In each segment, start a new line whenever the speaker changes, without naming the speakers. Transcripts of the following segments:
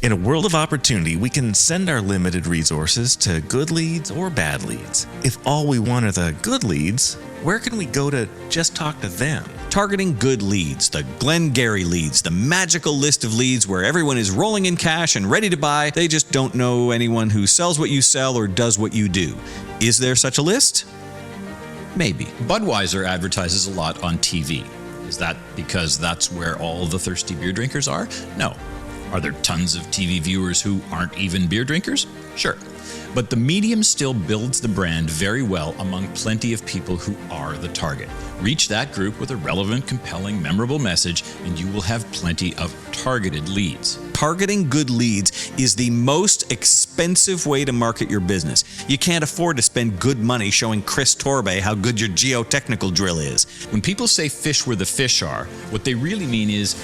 In a world of opportunity, we can send our limited resources to good leads or bad leads. If all we want are the good leads, where can we go to just talk to them?
Targeting good leads, the Glengarry leads, the magical list of leads where everyone is rolling in cash and ready to buy. They just don't know anyone who sells what you sell or does what you do. Is there such a list? Maybe.
Budweiser advertises a lot on TV. Is that because that's where all the thirsty beer drinkers are? No. Are there tons of TV viewers who aren't even beer drinkers? Sure. But the medium still builds the brand very well among plenty of people who are the target. Reach that group with a relevant, compelling, memorable message, and you will have plenty of targeted leads.
Targeting good leads is the most expensive way to market your business. You can't afford to spend good money showing Chris Torbay how good your geotechnical drill is.
When people say fish where the fish are, what they really mean is,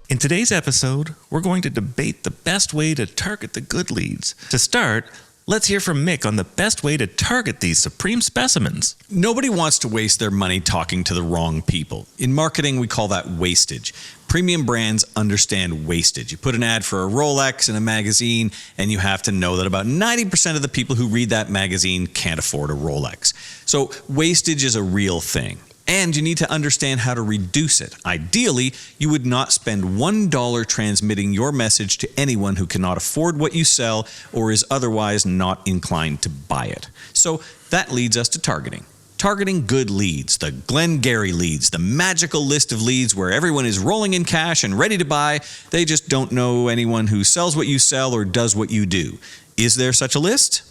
in today's episode, we're going to debate the best way to target the good leads. To start, let's hear from Mick on the best way to target these supreme specimens.
Nobody wants to waste their money talking to the wrong people. In marketing, we call that wastage. Premium brands understand wastage. You put an ad for a Rolex in a magazine, and you have to know that about 90% of the people who read that magazine can't afford a Rolex. So wastage is a real thing. And you need to understand how to reduce it. Ideally, you would not spend $1 transmitting your message to anyone who cannot afford what you sell or is otherwise not inclined to buy it. So that leads us to targeting. Targeting good leads, the Glengarry leads, the magical list of leads where everyone is rolling in cash and ready to buy. They just don't know anyone who sells what you sell or does what you do. Is there such a list?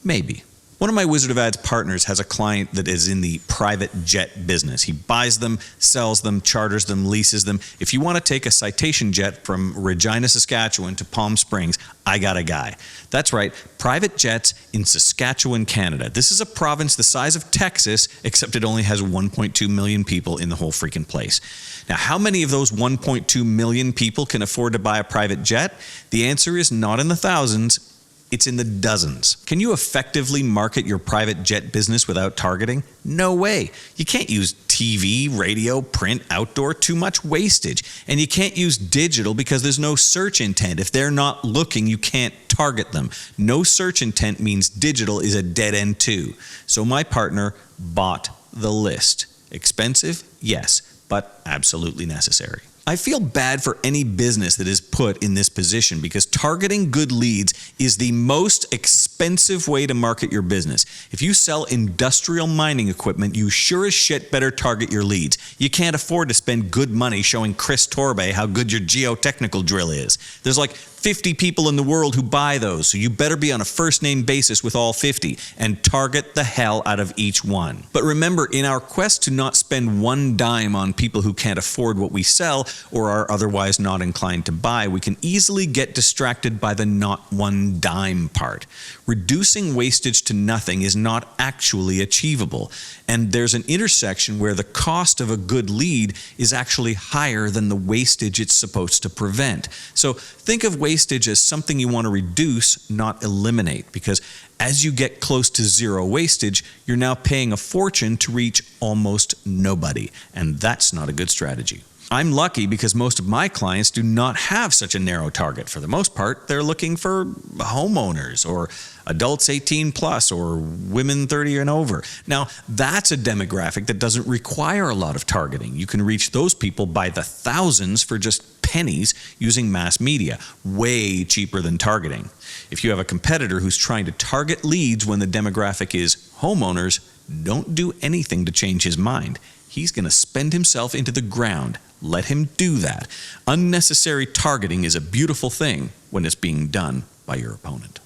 Maybe. One of my Wizard of Ads partners has a client that is in the private jet business. He buys them, sells them, charters them, leases them. If you want to take a citation jet from Regina, Saskatchewan to Palm Springs, I got a guy. That's right, private jets in Saskatchewan, Canada. This is a province the size of Texas, except it only has 1.2 million people in the whole freaking place. Now, how many of those 1.2 million people can afford to buy a private jet? The answer is not in the thousands. It's in the dozens. Can you effectively market your private jet business without targeting? No way. You can't use TV, radio, print, outdoor, too much wastage. And you can't use digital because there's no search intent. If they're not looking, you can't target them. No search intent means digital is a dead end too. So my partner bought the list. Expensive? Yes, but absolutely necessary. I feel bad for any business that is put in this position because targeting good leads is the most expensive way to market your business. If you sell industrial mining equipment, you sure as shit better target your leads. You can't afford to spend good money showing Chris Torbay how good your geotechnical drill is. There's like 50 people in the world who buy those, so you better be on a first-name basis with all 50 and target the hell out of each one. But remember, in our quest to not spend one dime on people who can't afford what we sell or are otherwise not inclined to buy, we can easily get distracted by the not one dime part. Reducing wastage to nothing is not actually achievable, and there's an intersection where the cost of a good lead is actually higher than the wastage it's supposed to prevent. So think of wastage as something you want to reduce, not eliminate, because as you get close to zero wastage, you're now paying a fortune to reach almost nobody, and that's not a good strategy. I'm lucky because most of my clients do not have such a narrow target. For the most part, they're looking for homeowners or adults 18 plus or women 30 and over. Now, that's a demographic that doesn't require a lot of targeting. You can reach those people by the thousands for just pennies using mass media, way cheaper than targeting. If you have a competitor who's trying to target leads when the demographic is homeowners, don't do anything to change his mind. He's going to spend himself into the ground. Let him do that. Unnecessary targeting is a beautiful thing when it's being done by your opponent.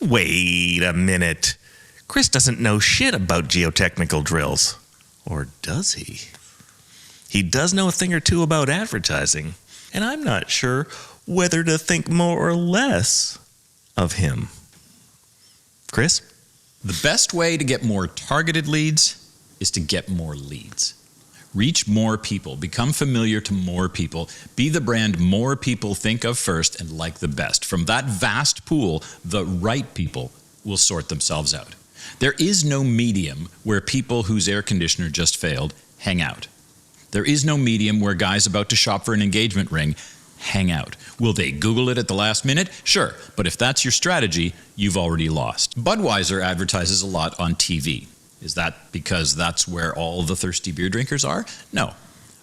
Wait a minute. Chris doesn't know shit about geotechnical drills. Or does he? He does know a thing or two about advertising, and I'm not sure whether to think more or less of him. Chris?
The best way to get more targeted leads is to get more leads. Reach more people, become familiar to more people, be the brand more people think of first and like the best. From that vast pool, the right people will sort themselves out. There is no medium where people whose air conditioner just failed hang out. There is no medium where guys about to shop for an engagement ring hang out. Will they Google it at the last minute? Sure, but if that's your strategy, you've already lost. Budweiser advertises a lot on TV. Is that because that's where all the thirsty beer drinkers are? No.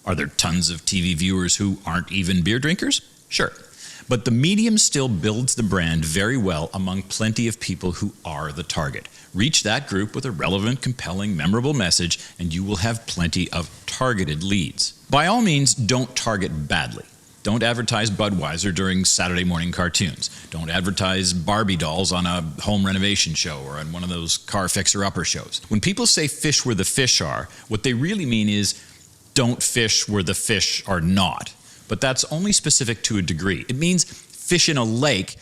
Are there tons of TV viewers who aren't even beer drinkers? Sure. But the medium still builds the brand very well among plenty of people who are the target. Reach that group with a relevant, compelling, memorable message, and you will have plenty of targeted leads. By all means, don't target badly. Don't advertise Budweiser during Saturday morning cartoons. Don't advertise Barbie dolls on a home renovation show or on one of those car fixer-upper shows. When people say fish where the fish are, what they really mean is don't fish where the fish are not. But that's only specific to a degree. It means fish in a lake,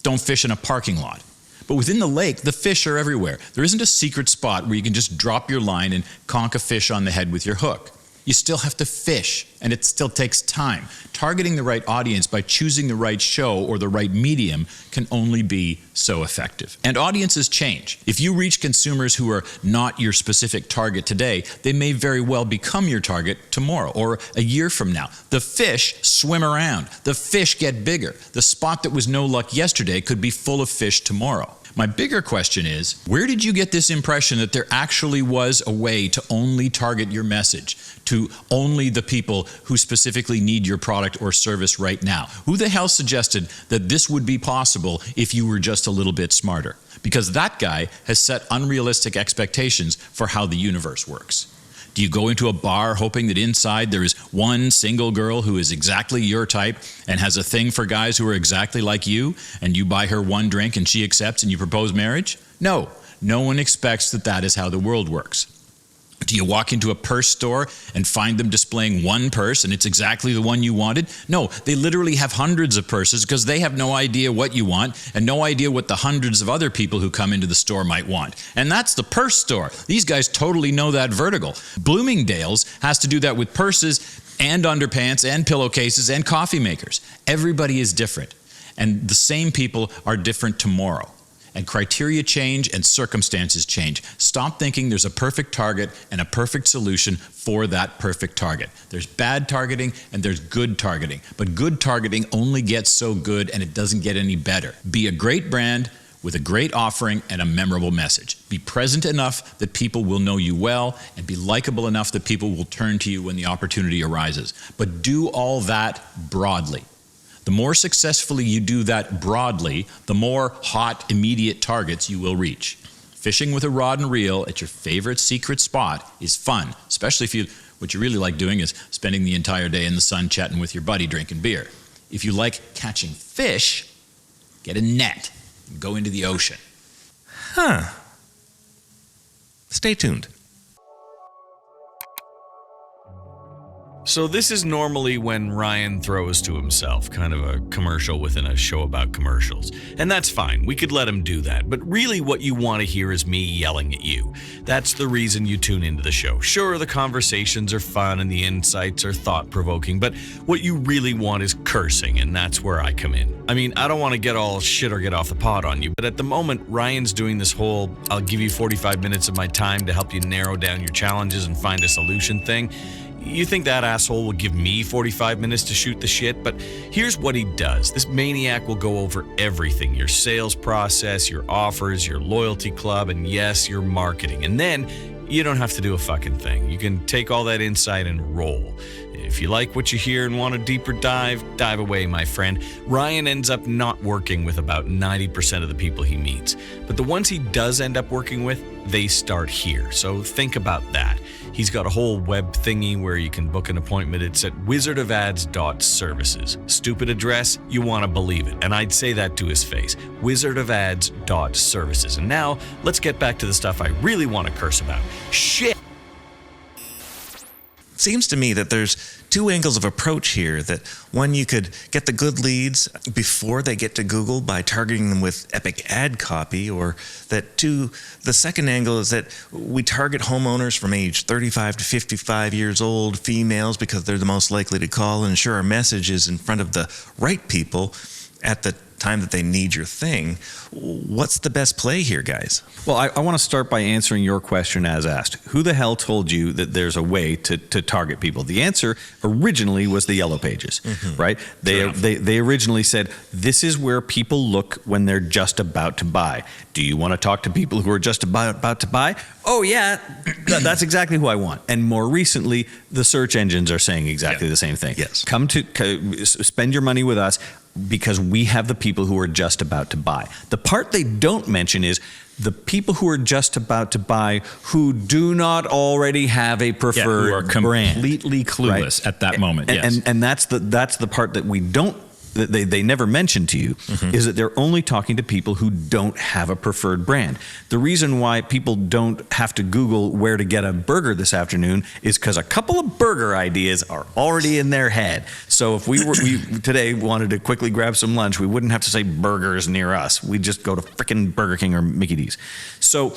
don't fish in a parking lot. But within the lake, the fish are everywhere. There isn't a secret spot where you can just drop your line and conk a fish on the head with your hook. You still have to fish, and it still takes time. Targeting the right audience by choosing the right show or the right medium can only be so effective. And audiences change. If you reach consumers who are not your specific target today, they may very well become your target tomorrow or a year from now. The fish swim around. The fish get bigger. The spot that was no luck yesterday could be full of fish tomorrow. My bigger question is, where did you get this impression that there actually was a way to only target your message to only the people who specifically need your product or service right now? Who the hell suggested that this would be possible if you were just a little bit smarter? Because that guy has set unrealistic expectations for how the universe works. Do you go into a bar hoping that inside there is one single girl who is exactly your type and has a thing for guys who are exactly like you, and you buy her one drink and she accepts and you propose marriage? No, no one expects that that is how the world works. Do you walk into a purse store and find them displaying one purse and it's exactly the one you wanted? No, they literally have hundreds of purses because they have no idea what you want and no idea what the hundreds of other people who come into the store might want. And that's the purse store. These guys totally know that vertical. Bloomingdale's has to do that with purses and underpants and pillowcases and coffee makers. Everybody is different. And the same people are different tomorrow. And criteria change and circumstances change. Stop thinking there's a perfect target and a perfect solution for that perfect target. There's bad targeting and there's good targeting. But good targeting only gets so good and it doesn't get any better. Be a great brand with a great offering and a memorable message. Be present enough that people will know you well and be likable enough that people will turn to you when the opportunity arises. But do all that broadly. The more successfully you do that broadly, the more hot, immediate targets you will reach. Fishing with a rod and reel at your favorite secret spot is fun, especially if what you really like doing is spending the entire day in the sun chatting with your buddy drinking beer. If you like catching fish, get a net and go into the ocean.
Stay tuned.
So this is normally when Ryan throws to himself, kind of a commercial within a show about commercials. And that's fine, we could let him do that. But really what you want to hear is me yelling at you. That's the reason you tune into the show. Sure, the conversations are fun and the insights are thought-provoking, but what you really want is cursing, and that's where I come in. I mean, I don't want to get all shit or get off the pot on you, but at the moment, Ryan's doing this whole, I'll give you 45 minutes of my time to help you narrow down your challenges and find a solution thing. You think that asshole will give me 45 minutes to shoot the shit? But here's what he does. This maniac will go over everything. Your sales process, your offers, your loyalty club, and yes, your marketing. And then you don't have to do a fucking thing. You can take all that insight and roll. If you like what you hear and want a deeper dive away, my friend. Ryan ends up not working with about 90% of the people he meets. But the ones he does end up working with, they start here. So think about that. He's got a whole web thingy where you can book an appointment. It's at wizardofads.services. Stupid address? You want to believe it. And I'd say that to his face. wizardofads.services. And now, let's get back to the stuff I really want to curse about. Shit!
Seems to me that there's two angles of approach here. That one, you could get the good leads before they get to Google by targeting them with epic ad copy, or that two, the second angle is that we target homeowners from age 35 to 55 years old, females, because they're the most likely to call, and ensure our message is in front of the right people at the time that they need your thing. What's the best play here, guys?
Well, I want to start by answering your question as asked. Who the hell told you that there's a way to target people? The answer originally was the Yellow Pages, right? They originally said, this is where people look when they're just about to buy. Do you want to talk to people who are just about to buy? Oh, yeah, that's exactly who I want. And more recently, the search engines are saying exactly the same thing.
Yes.
Come to spend your money with us because we have the people who are just about to buy. The part they don't mention is the people who are just about to buy who do not already have a preferred
who are
brand.
completely clueless at that moment.
And that's the part that we don't, that they never mention to you, is that they're only talking to people who don't have a preferred brand. The reason why people don't have to Google where to get a burger this afternoon is because a couple of burger ideas are already in their head. So if we today wanted to quickly grab some lunch, we wouldn't have to say burgers near us. We'd just go to frickin' Burger King or Mickey D's. So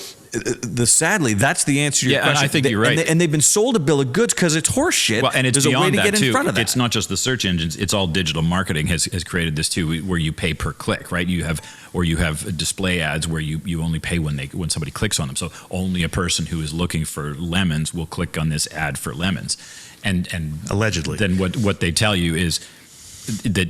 sadly, that's the answer to your question.
And I think you're right.
And they've been sold a bill of goods because it's horse shit.
Well, and it's
There's a way
beyond
to
that
get in
too.
front of that.
It's not just the search engines; it's all digital marketing has created this too, where you pay per click, right? You have display ads where you only pay when somebody clicks on them. So only a person who is looking for lemons will click on this ad for lemons, and
Allegedly.
Then what they tell you is that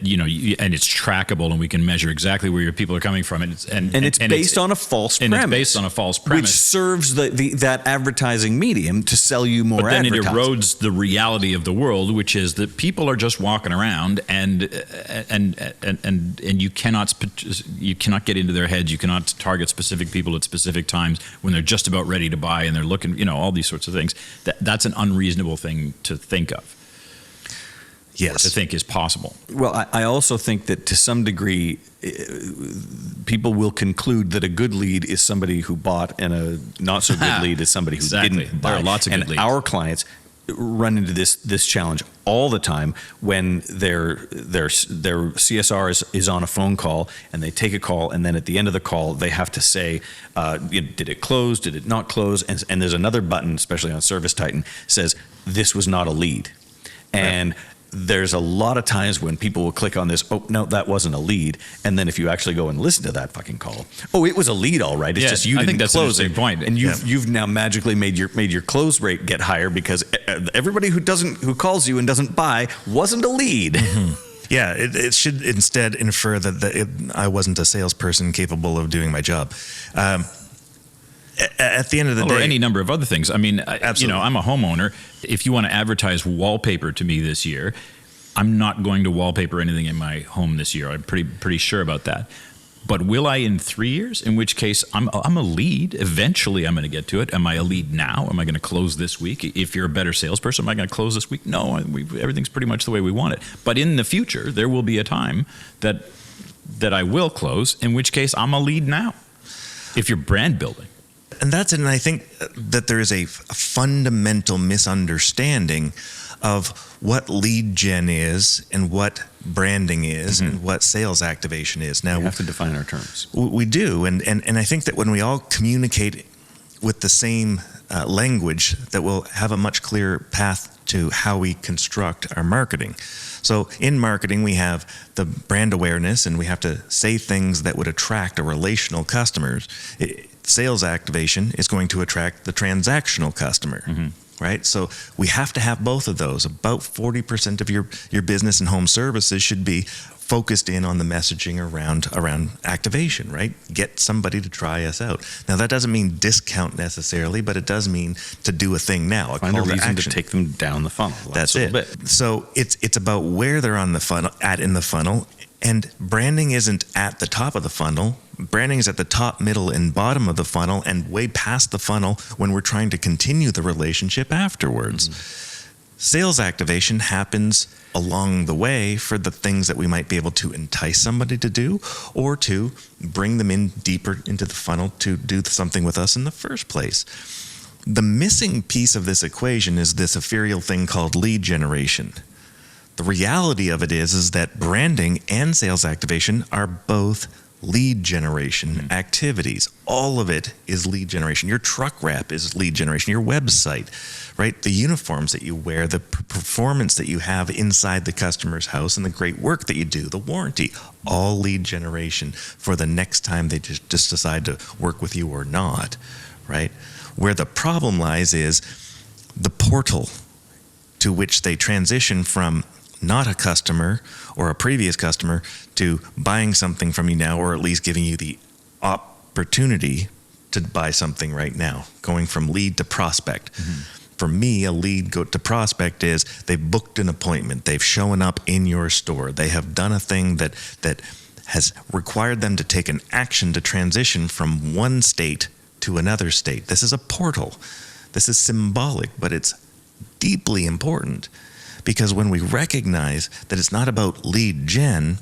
and it's trackable, and we can measure exactly where your people are coming from, and
it's based on a false premise.
And it's based on a false premise,
which serves that advertising medium to sell you more.
But then it
advertising.
erodes the reality of the world, which is that people are just walking around, and you cannot get into their heads. You cannot target specific people at specific times when they're just about ready to buy and they're looking, all these sorts of things. That's an unreasonable thing to think of.
Yes.
To think is possible.
Well, I also think that to some degree, people will conclude that a good lead is somebody who bought, and a not so good lead is somebody who didn't buy.
There are lots of good leads.
Our clients run into this challenge all the time when their CSR is on a phone call, and they take a call, and then at the end of the call they have to say, did it close, did it not close, and there's another button, especially on Service Titan, says this was not a lead. And there's a lot of times when people will click on this, oh, no, that wasn't a lead. And then if you actually go and listen to that fucking call, oh, it was a lead, all right. It's just you didn't close it.
Point.
And you've now magically made your close rate get higher because everybody who calls you and doesn't buy wasn't a lead.
Yeah, it should instead infer that I wasn't a salesperson capable of doing my job. At the end of the day,
or any number of other things. I mean,
absolutely.
I'm a homeowner. If you want to advertise wallpaper to me this year, I'm not going to wallpaper anything in my home this year. I'm pretty sure about that. But will I in 3 years? In which case, I'm a lead. Eventually, I'm going to get to it. Am I a lead now? Am I going to close this week? If you're a better salesperson, am I going to close this week? No, everything's pretty much the way we want it. But in the future, there will be a time that I will close. In which case, I'm a lead now. If you're brand building.
And that's it. And I think that there is a fundamental misunderstanding of what lead gen is and what branding is and what sales activation is. Now,
we have to define our terms.
We do. And I think that when we all communicate with the same language, that we'll have a much clearer path to how we construct our marketing. So in marketing, we have the brand awareness, and we have to say things that would attract a relational customers. Sales activation is going to attract the transactional customer, right? So we have to have both of those. About 40% of your business and home services should be focused in on the messaging around activation, right? Get somebody to try us out. Now, that doesn't mean discount necessarily, but it does mean to do a thing now.
Find a reason to take them down the funnel.
That's it. So it's about where they're on the funnel, in the funnel, and branding isn't at the top of the funnel. Branding is at the top, middle, and bottom of the funnel, and way past the funnel when we're trying to continue the relationship afterwards. Sales activation happens along the way for the things that we might be able to entice somebody to do, or to bring them in deeper into the funnel to do something with us in the first place. The missing piece of this equation is this ethereal thing called lead generation. The reality of it is that branding and sales activation are both lead generation activities. All of it is lead generation. Your truck wrap is lead generation. Your website, right? The uniforms that you wear, the performance that you have inside the customer's house, and the great work that you do, the warranty, all lead generation for the next time they just decide to work with you or not, right? Where the problem lies is the portal to which they transition from not a customer or a previous customer to buying something from you now, or at least giving you the opportunity to buy something right now, going from lead to prospect. For me, a lead to prospect is they've booked an appointment, they've shown up in your store, they have done a thing that has required them to take an action to transition from one state to another state. This is a portal. This is symbolic, but it's deeply important. Because when we recognize that it's not about lead gen,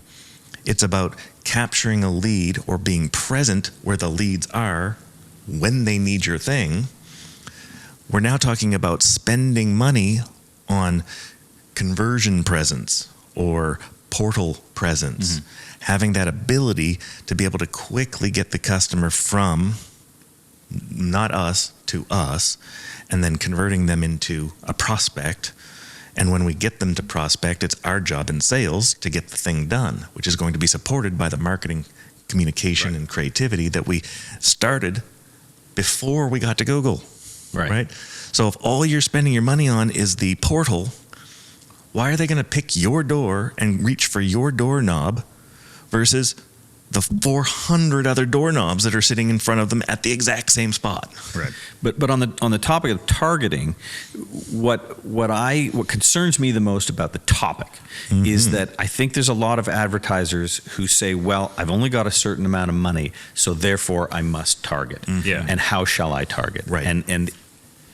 it's about capturing a lead or being present where the leads are when they need your thing, we're now talking about spending money on conversion presence or portal presence, having that ability to be able to quickly get the customer from not us to us, and then converting them into a prospect. And when we get them to prospect, it's our job in sales to get the thing done, which is going to be supported by the marketing, communication, and creativity that we started before we got to Google. Right? So if all you're spending your money on is the portal, why are they going to pick your door and reach for your doorknob versus the 400 other doorknobs that are sitting in front of them at the exact same spot?
Right. But on the topic of targeting, what concerns me the most about the topic is that I think there's a lot of advertisers who say, well, I've only got a certain amount of money, so therefore I must target. And how shall I target?
Right.
And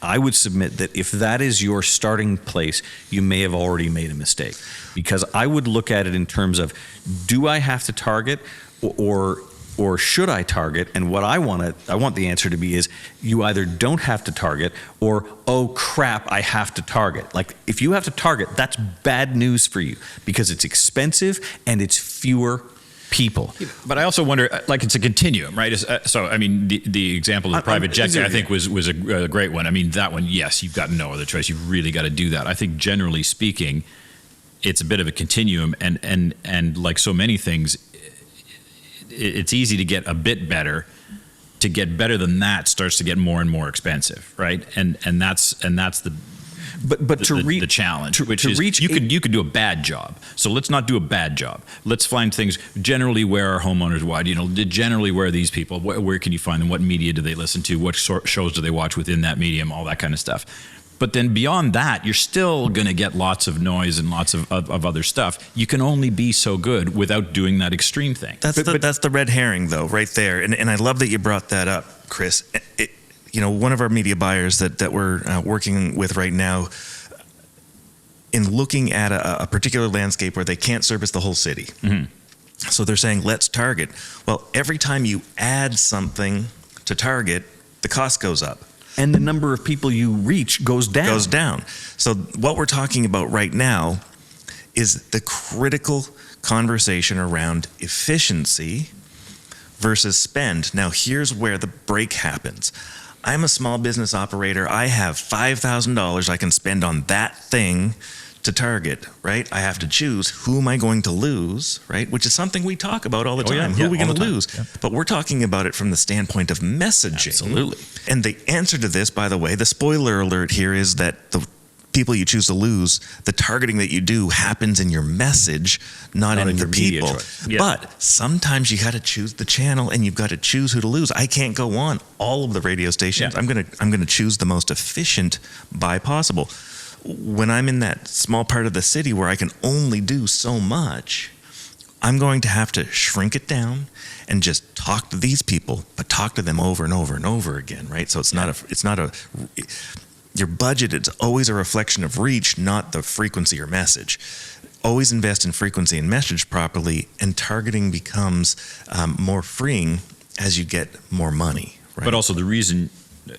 I would submit that if that is your starting place, you may have already made a mistake, because I would look at it in terms of, do I have to target or should I target? And what I want the answer to be is, you either don't have to target, or, oh crap, I have to target. Like, if you have to target, that's bad news for you, because it's expensive and it's fewer people.
But I also wonder, like, it's a continuum, right? So, I mean, the example of the private jet, I think, was a great one. I mean, that one, yes, you've got no other choice. You've really got to do that. I think, generally speaking, it's a bit of a continuum, and like so many things, it's easy to get a bit better. To get better than that starts to get more and more expensive, right? And that's the the challenge, which is you could do a bad job. So let's not do a bad job. Let's find things generally where our homeowners wide. Generally where these people, where can you find them? What media do they listen to? What shows do they watch within that medium? All that kind of stuff. But then beyond that, you're still going to get lots of noise and lots of other stuff. You can only be so good without doing that extreme thing.
That's the red herring, though, right there. And I love that you brought that up, Chris. One of our media buyers that we're working with right now, in looking at a particular landscape where they can't service the whole city. So they're saying, let's target. Well, every time you add something to target, the cost goes up.
And the number of people you reach goes down.
So what we're talking about right now is the critical conversation around efficiency versus spend. Now, here's where the break happens. I'm a small business operator. I have $5,000 I can spend on that thing to target, right? I have to choose, who am I going to lose, right? Which is something we talk about all the time. Who are we going to lose? Yeah. But we're talking about it from the standpoint of messaging.
Absolutely.
And the answer to this, by the way, the spoiler alert here is that the people you choose to lose, the targeting that you do happens in your message, not in the people.
Yeah.
But sometimes you got to choose the channel, and you've got to choose who to lose. I can't go on all of the radio stations. Yeah. I'm going to choose the most efficient buy possible. When I'm in that small part of the city where I can only do so much, I'm going to have to shrink it down and just talk to these people, but talk to them over and over and over again, right? So your budget is always a reflection of reach, not the frequency or message. Always invest in frequency and message properly, and targeting becomes more freeing as you get more money, right?
But also the reason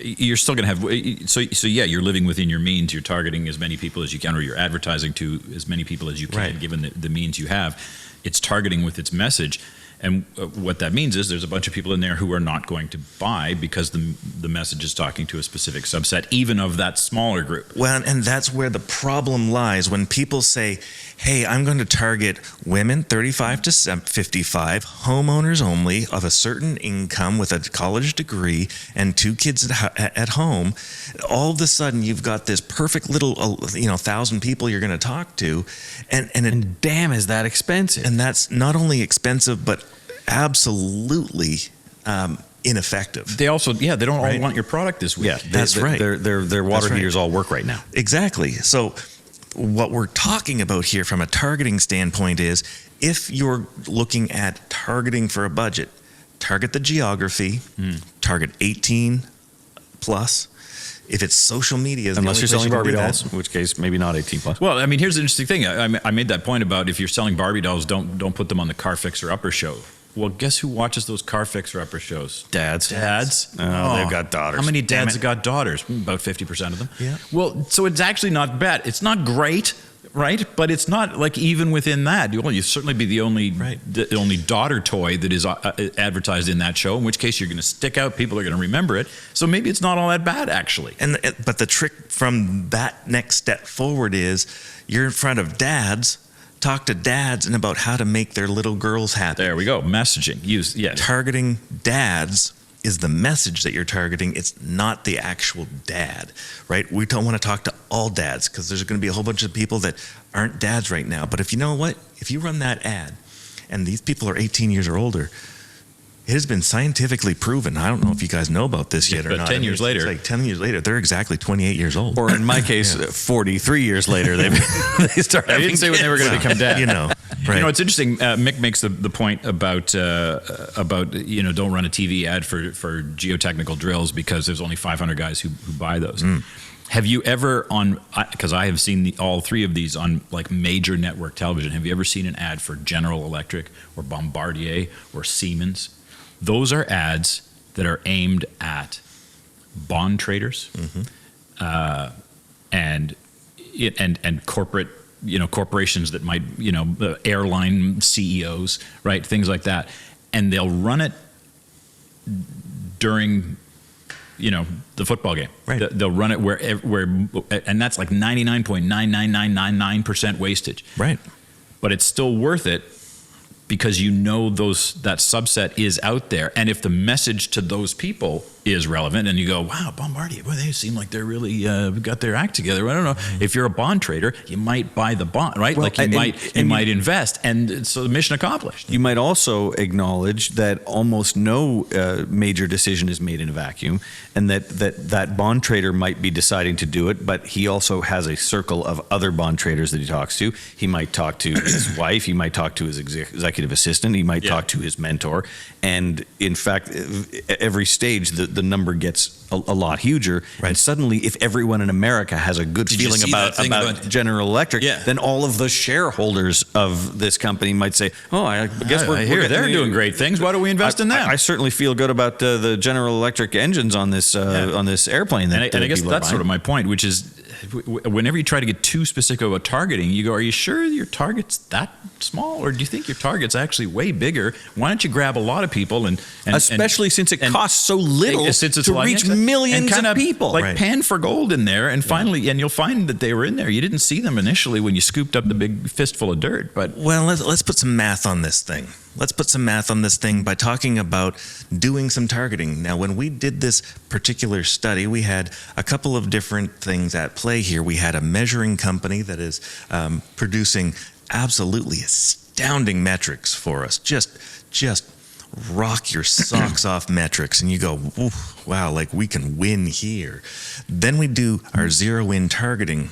you're still going to have, so yeah, you're living within your means. You're targeting as many people as you can, or you're advertising to as many people as you can,
right,
given the means you have. It's targeting with its message. And what that means is there's a bunch of people in there who are not going to buy because the message is talking to a specific subset, even of that smaller group.
Well, and that's where the problem lies when people say, hey, I'm going to target women 35 to 55, homeowners only, of a certain income with a college degree and 2 kids at home. All of a sudden, you've got this perfect little, 1,000 people you're going to talk to. And
damn, is that expensive?
And that's not only expensive, but absolutely ineffective.
They also, they don't all want your product this week.
Yeah,
that's right.
Their water
right.
heaters all work right now.
Exactly. So what we're talking about here from a targeting standpoint is if you're looking at targeting for a budget, target the geography, target 18 plus. If it's social media,
unless you're selling Barbie dolls, in which case maybe not 18 plus.
Well, I mean, here's the interesting thing. I made that point about if you're selling Barbie dolls, don't put them on the Car Fixer Upper show. Well, guess who watches those Car Fixer Upper shows?
Dads.
Oh,
they've got daughters.
How many dads have got daughters? About 50% of them.
Yeah.
Well, so it's actually not bad. It's not great, right? But it's not like even within that. Well, you'd certainly be the only daughter toy that is advertised in that show, in which case you're going to stick out. People are going to remember it. So maybe it's not all that bad, actually.
But the trick from that next step forward is you're in front of dads. Talk to dads and about how to make their little girls happy.
There we go. Messaging.
Targeting dads is the message that you're targeting. It's not the actual dad, right? We don't want to talk to all dads because there's going to be a whole bunch of people that aren't dads right now. But if you know what? If you run that ad and these people are 18 years or older, it has been scientifically proven. I don't know if you guys know about this yet or
but
not.
10 years later.
It's like 10 years later, they're exactly 28 years old.
Or in my case, 43 years later, they start having
didn't say when they were going to become dad.
Right.
It's interesting. Mick makes the point about don't run a TV ad for geotechnical drills because there's only 500 guys who buy those. Have you ever because I have seen all 3 of these on like major network television. Have you ever seen an ad for General Electric or Bombardier or Siemens? Those are ads that are aimed at bond traders and corporate, corporations that might, airline CEOs, right? Things like that. And they'll run it during, the football game. Right. They'll run it where, and that's like 99.99999% wastage.
Right.
But it's still worth it because that subset is out there. And if the message to those people is relevant and you go, wow, Bombardier, well, they seem like they're really got their act together. I don't know. If you're a bond trader, you might buy the bond, right?
Well,
you might invest. And so mission accomplished.
You might also acknowledge that almost no major decision is made in a vacuum, and that bond trader might be deciding to do it, but he also has a circle of other bond traders that he talks to. He might talk to his wife. He might talk to his executive assistant. He might talk to his mentor. And in fact, every stage, the number gets a lot huger. Right. And suddenly, if everyone in America has a good feeling about General Electric, then all of the shareholders of this company might say, "Oh, I guess we're
they're doing great things. Why don't we invest in them?"
I certainly feel good about the General Electric engines on this airplane.
And I guess that's sort of my point, which is whenever you try to get too specific about targeting, you go, "Are you sure your target's that small, or do you think your target's actually way bigger? Why don't you grab a lot of people and
especially since it costs so little to reach millions of people,
pan for gold in there, and finally, and you'll find that they were in there. You didn't see them initially when you scooped up the big fistful of dirt, but
let's put some math on this thing. Let's put some math on this thing by talking about doing some targeting. Now, when we did this particular study, we had a couple of different things at play here. We had a measuring company that is producing absolutely astounding metrics for us. Just rock your socks off metrics, and you go, wow, like we can win here. Then we do our zero-in targeting.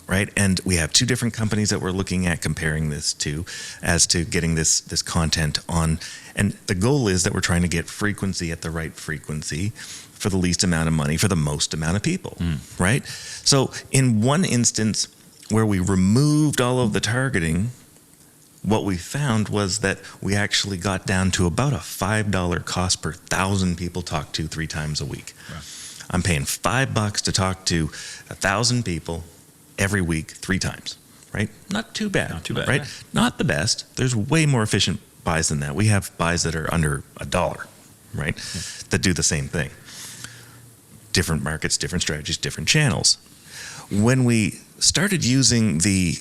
Right, and we have 2 different companies that we're looking at comparing this to as to getting this content on. And the goal is that we're trying to get frequency at the right frequency for the least amount of money for the most amount of people, right? So in one instance where we removed all of the targeting, what we found was that we actually got down to about a $5 cost per 1,000 people talked to 3 times a week. Right. I'm paying $5 to talk to 1,000 people every week 3 times, right? Not too bad, right? Not the best. There's way more efficient buys than that. We have buys that are under $1, right? That do the same thing. Different markets, different strategies, different channels. When we started using the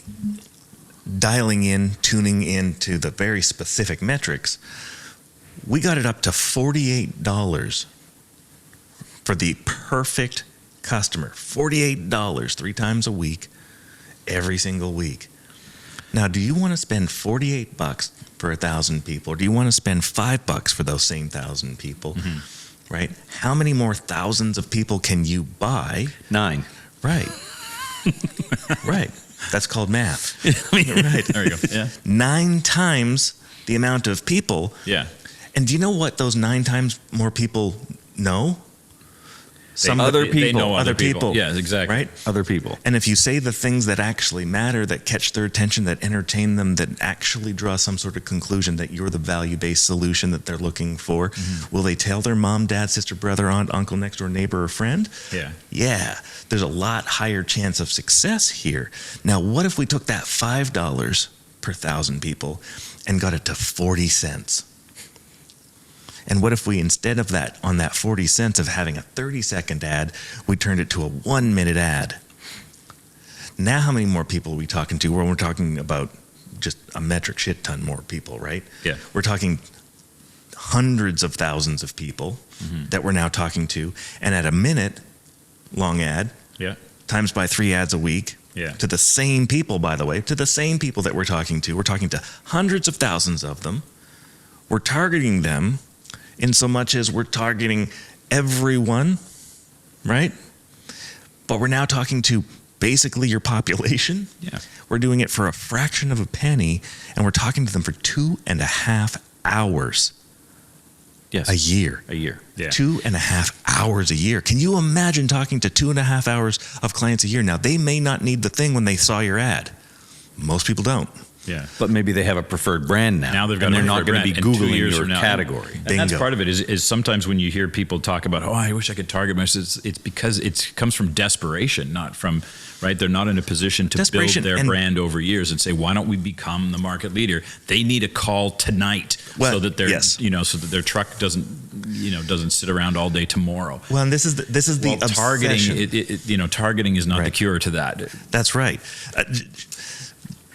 dialing in, tuning in to the very specific metrics, we got it up to $48 for the perfect customer. $48 3 times a week, every single week. Now, do you want to spend $48 for 1,000 people, or do you want to spend $5 for those same 1,000 people? Right? How many more thousands of people can you buy?
9.
Right. Right. That's called math. Right.
There you go. Yeah.
9 times the amount of people.
Yeah.
And do you know what those 9 times more people know?
They know
other people.
Yeah, exactly.
Right?
Other people.
And if you say the things that actually matter, that catch their attention, that entertain them, that actually draw some sort of conclusion that you're the value-based solution that they're looking for, will they tell their mom, dad, sister, brother, aunt, uncle, next door neighbor, or friend?
Yeah.
Yeah. There's a lot higher chance of success here. Now, what if we took that $5 per 1,000 people and got it to 40 cents? And what if we, instead of that, on that 40 cents of having a 30-second ad, we turned it to a 1-minute ad? Now how many more people are we talking to? Well, we're talking about just a metric shit ton more people, right?
Yeah.
We're talking hundreds of thousands of people that we're now talking to. And at a minute long ad,
Yeah.
times by 3 ads a week,
Yeah.
to the same people, by the way, to the same people that we're talking to. We're talking to hundreds of thousands of them. We're targeting them in so much as we're targeting everyone, right? But we're now talking to basically your population.
Yeah.
We're doing it for a fraction of a penny, and we're talking to them for 2.5 hours
Yes.
a year.
A year.
Yeah.
2.5 hours a year. Can you imagine talking to 2.5 hours of clients a year? Now, they may not need the thing when they saw your ad. Most people don't.
Yeah.
But maybe they have a preferred brand now.
Now they've got
and
a
they're not
preferred
going to be
brand, and 2
Googling
years
your
from now-
category.
And that's
Bingo.
part of it is sometimes when you hear people talk about, oh, I wish I could target myself, it's because it comes from desperation, not from, right? They're not in a position to
Desperation
build their
and-
brand over years and say, why don't we become the market leader? They need a call tonight
Well,
so that their,
yes.
so that their truck doesn't sit around all day tomorrow.
Well, and this is the
Well, targeting,
obsession.
targeting is not the
Right.
cure to that.
That's right.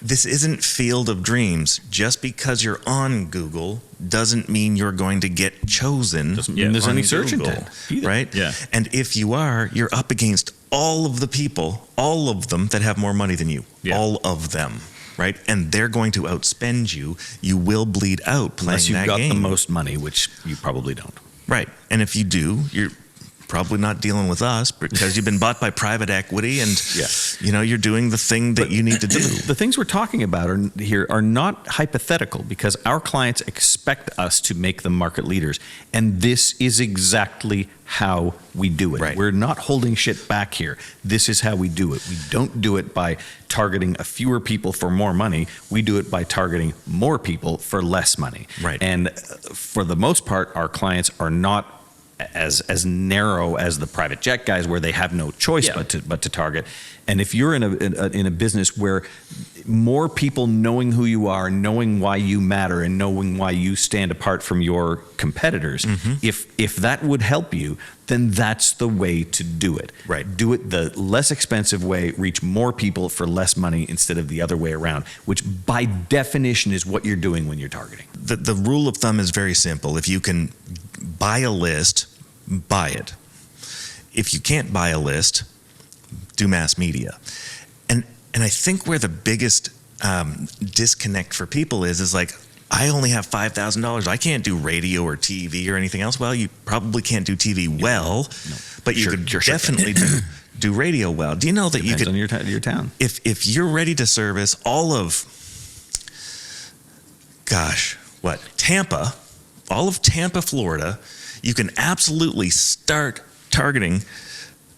This isn't Field of Dreams. Just because you're on Google doesn't mean you're going to get chosen.
Doesn't mean there's
on
any search
Google,
intent either.
right?
Yeah.
And if you are, you're up against all of the people, all of them that have more money than you.
Yeah.
All of them, right? And they're going to outspend you. You will bleed out playing
Unless you've
that
got
game.
the most money, which you probably don't.
Right. And if you do, you're probably not dealing with us because you've been bought by private equity and you're doing the thing that you need to do.
The things we're talking about here are not hypothetical because our clients expect us to make them market leaders. And this is exactly how we do it.
Right.
We're not holding shit back here. This is how we do it. We don't do it by targeting a fewer people for more money. We do it by targeting more people for less money.
Right.
And for the most part, our clients are not as narrow as the private jet guys where they have no choice but to target. And if you're in a business where more people knowing who you are, knowing why you matter, and knowing why you stand apart from your competitors, if that would help you, then that's the way to do it.
Right.
Do it the less expensive way, reach more people for less money instead of the other way around, which by definition is what you're doing when you're targeting.
The rule of thumb is very simple. If you can buy a list, buy it. If you can't buy a list, do mass media. And I think where the biggest disconnect for people is like, I only have $5,000. I can't do radio or TV or anything else. Well, you probably can't do TV well, but you could definitely do radio well. Do you know that
Depends
you could
on your town?
If you're ready to service all of Tampa, all of Tampa, Florida, you can absolutely start targeting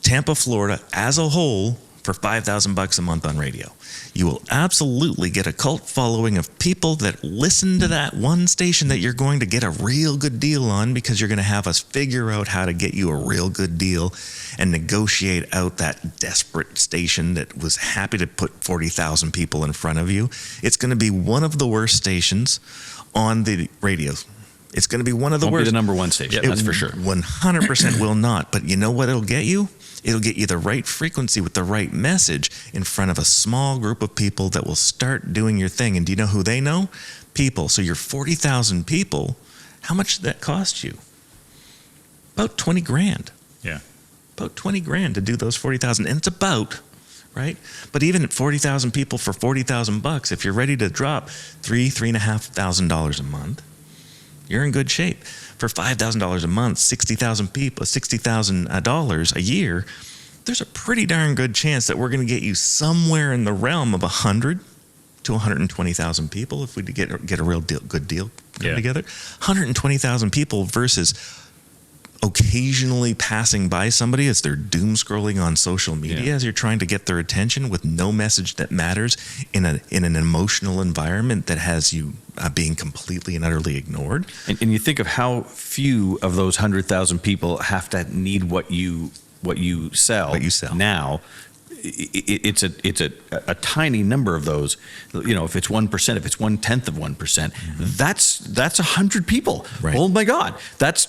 Tampa, Florida as a whole for $5,000 a month on radio. You will absolutely get a cult following of people that listen to that one station that you're going to get a real good deal on because you're going to have us figure out how to get you a real good deal and negotiate out that desperate station that was happy to put 40,000 people in front of you. It's going to be one of the worst stations on the radio. It's going to be one of the
Won't
worst.
be the number one station,
Yeah,
that's for sure.
100% will not. But you know what it'll get you? It'll get you the right frequency with the right message in front of a small group of people that will start doing your thing. And do you know who they know? People. So your 40,000 people, how much did that cost you? About 20 grand.
Yeah.
About 20 grand to do those 40,000. And it's about, right? But even at 40,000 people for 40,000 bucks, if you're ready to drop $3,500 a month, you're in good shape. For $5,000 a month, 60,000 people, $60,000 a year, there's a pretty darn good chance that we're going to get you somewhere in the realm of 100 to 120,000 people if we get a real good deal together. 120,000 people versus occasionally passing by somebody as they're doom scrolling on social media as you're trying to get their attention with no message that matters in an emotional environment that has you being completely and utterly ignored.
And you think of how few of those 100,000 people have to need what you sell.
What you sell.
Now. It's a tiny number of those. You know, if it's 1%, if it's 1/10 of 1%, that's 100 people.
Right.
Oh my God, that's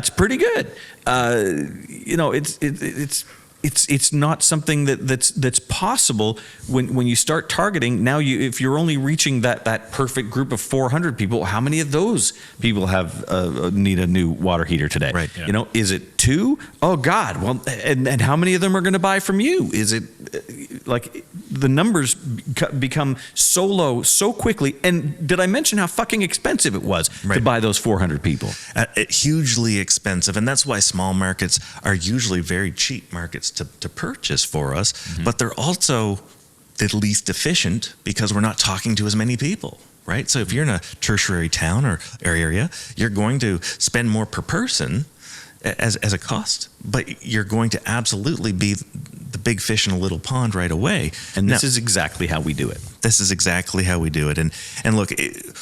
pretty good. You know, it's not something that's possible when you start targeting. Now, if you're only reaching that perfect group of 400 people, how many of those people have need a new water heater today?
Right.
You know, is it 2? Oh God. Well, and how many of them are going to buy from you? Is it like the numbers become so low so quickly? And did I mention how fucking expensive it was to buy those 400 people?
Hugely expensive, and that's why small markets are usually very cheap markets to purchase for us, but they're also the least efficient because we're not talking to as many people, right? So if you're in a tertiary town or area, you're going to spend more per person as a cost, but you're going to absolutely be the big fish in a little pond right away.
And this is exactly how we do it.
This is exactly how we do it. And look,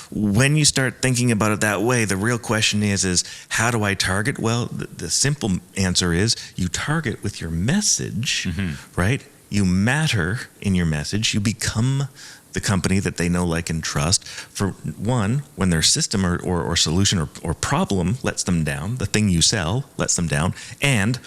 when you start thinking about it that way, the real question is how do I target? Well, the simple answer is you target with your message, right? You matter in your message. You become the company that they know, like, and trust. For one, when their system or solution or problem lets them down, the thing you sell lets them down, and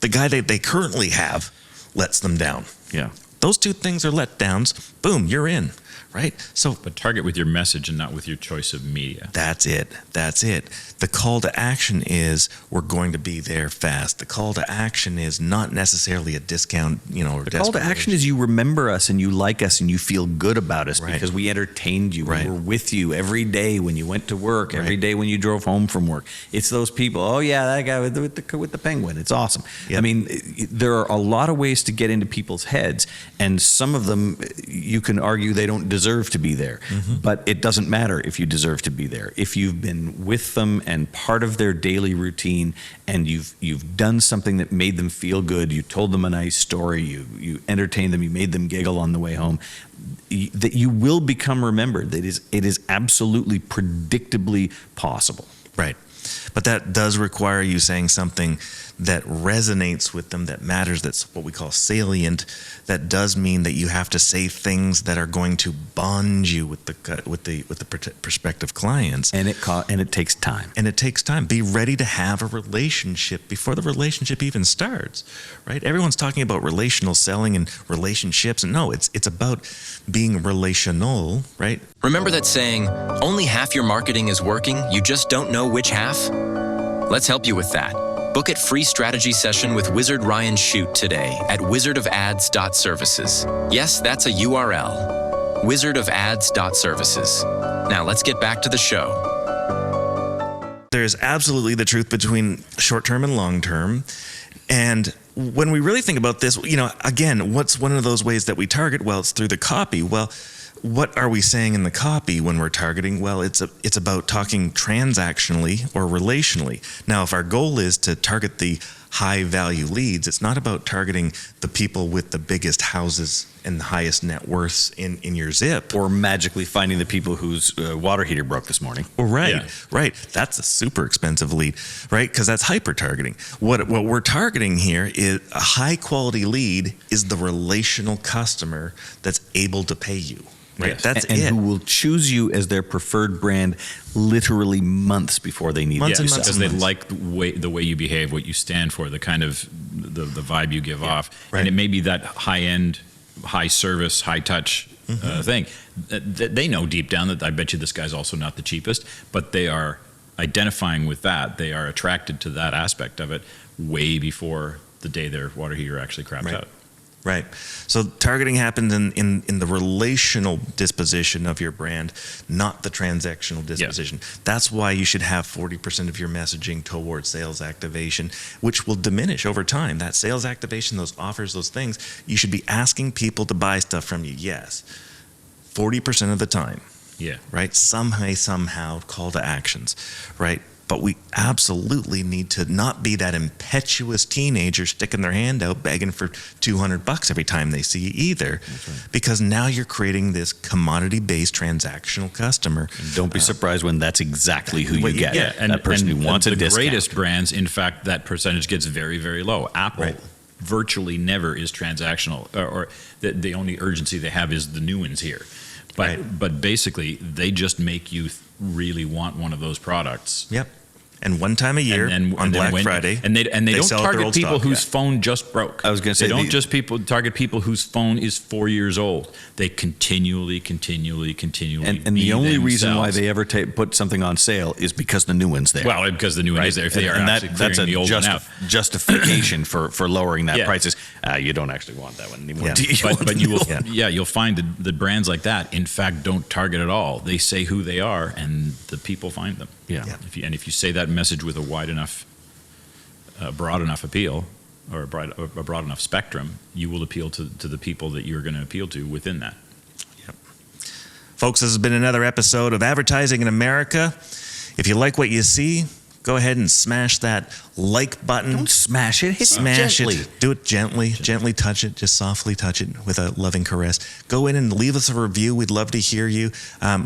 the guy that they currently have lets them down.
Yeah.
Those two things are letdowns. Boom, you're in, right? So,
But target with your message and not with your choice of media.
that's it. That's it. The call to action is we're going to be there fast. The call to action is not necessarily a discount, or
The call to action is you remember us and you like us and you feel good about us because we entertained you.
Right.
We were with you every day when you went to work, every day when you drove home from work. It's those people. Oh yeah, that guy with the penguin. It's awesome.
Yep.
I mean, there are a lot of ways to get into people's heads, and some of them you can argue they don't deserve to be there. But it doesn't matter if you deserve to be there. If you've been with them and part of their daily routine, and you've done something that made them feel good, you told them a nice story, you entertained them, you made them giggle on the way home, that you will become remembered. It is absolutely predictably possible.
Right. But that does require you saying something that resonates with them, that matters, that's what we call salient. That does mean that you have to say things that are going to bond you with the prospective clients.
And it takes time.
And it takes time. Be ready to have a relationship before the relationship even starts, right? Everyone's talking about relational selling and relationships, and no, it's about being relational, right?
Remember that saying, only half your marketing is working, you just don't know which half? Let's help you with that. Book a free strategy session with Wizard Ryan Chute today at wizardofads.services. Yes, that's a URL. wizardofads.services. Now let's get back to the show.
There's absolutely the truth between short-term and long-term. And when we really think about this, again, what's one of those ways that we target? Well, it's through the copy. Well, what are we saying in the copy when we're targeting? Well, it's about talking transactionally or relationally. Now, if our goal is to target the high value leads, it's not about targeting the people with the biggest houses and the highest net worths in your zip.
Or magically finding the people whose water heater broke this morning.
Well, right,
Yeah.
right. That's a super expensive lead, right? Because that's hyper targeting. What we're targeting here is a high quality lead is the relational customer that's able to pay you. Right.
Yes.
That's
and
it.
who will choose you as their preferred brand literally months before they need
Months
you.
and months
because they like the way you behave, what you stand for, the kind of the vibe you give off,
right.
and it may be that high end, high service, high touch thing. They know deep down that I bet you this guy's also not the cheapest, but they are identifying with that. They are attracted to that aspect of it way before the day their water heater actually craps
Right.
out.
Right. So targeting happens in the relational disposition of your brand, not the transactional disposition. That's why you should have 40% of your messaging towards sales activation, which will diminish over time. That sales activation, those offers, those things, you should be asking people to buy stuff from you. Yes. 40% of the time.
Yeah.
Right? Somehow call to actions. Right? But we absolutely need to not be that impetuous teenager sticking their hand out begging for $200 every time they see you either. Because now you're creating this commodity-based transactional customer.
And don't be surprised when that's exactly who you get.
And
that person
and
who wants a
the
discount.
greatest brands, in fact, that percentage gets very, very low. Apple
Right.
virtually never is transactional, or the only urgency they have is the new ones here. But basically, they just make you really want one of those products.
Yep. And one time a year
And
on
then
Black Friday,
and they don't
sell their
target
old
people
stock.
whose phone just broke.
I was gonna say
they don't
the-
just target people whose phone is 4 years old. They continually.
And the
be
only reason why
themselves.
they ever put something on sale is because the new one's there.
well, because the new one is there. If they are actually
that's a
clearing the old one out.
justification for lowering that
Yeah.
prices. You don't actually want that one anymore.
Yeah.
do you?
But you will,
Yeah.
you'll find that brands like that, in fact, don't target at all. They say who they are, and the people find them.
Yeah.
Yeah.
If you say that message with a wide enough, broad enough appeal, or a broad enough spectrum, you will appeal to the people that you're going to appeal to within that.
Folks, this has been another episode of Advertising in America. If you like what you see, go ahead and smash that like button.
Don't smash it. Hit
Smash
gently.
it. Do it gently. Gently touch it. Just softly touch it with a loving caress. Go in and leave us a review. We'd love to hear you.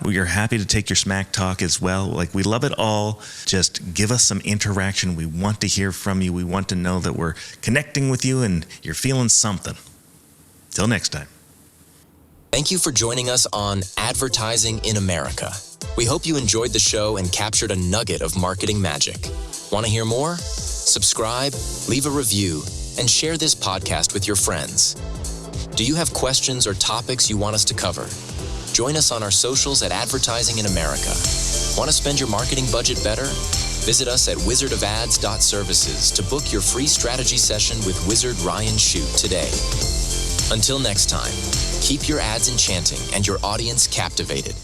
We are happy to take your smack talk as well. Like, we love it all. Just give us some interaction. We want to hear from you. We want to know that we're connecting with you and you're feeling something. Till next time.
Thank you for joining us on Advertising in America. We hope you enjoyed the show and captured a nugget of marketing magic. Want to hear more? Subscribe, leave a review, and share this podcast with your friends. Do you have questions or topics you want us to cover? Join us on our socials at Advertising in America. Want to spend your marketing budget better? Visit us at wizardofads.services to book your free strategy session with Wizard Ryan Chute today. Until next time, keep your ads enchanting and your audience captivated.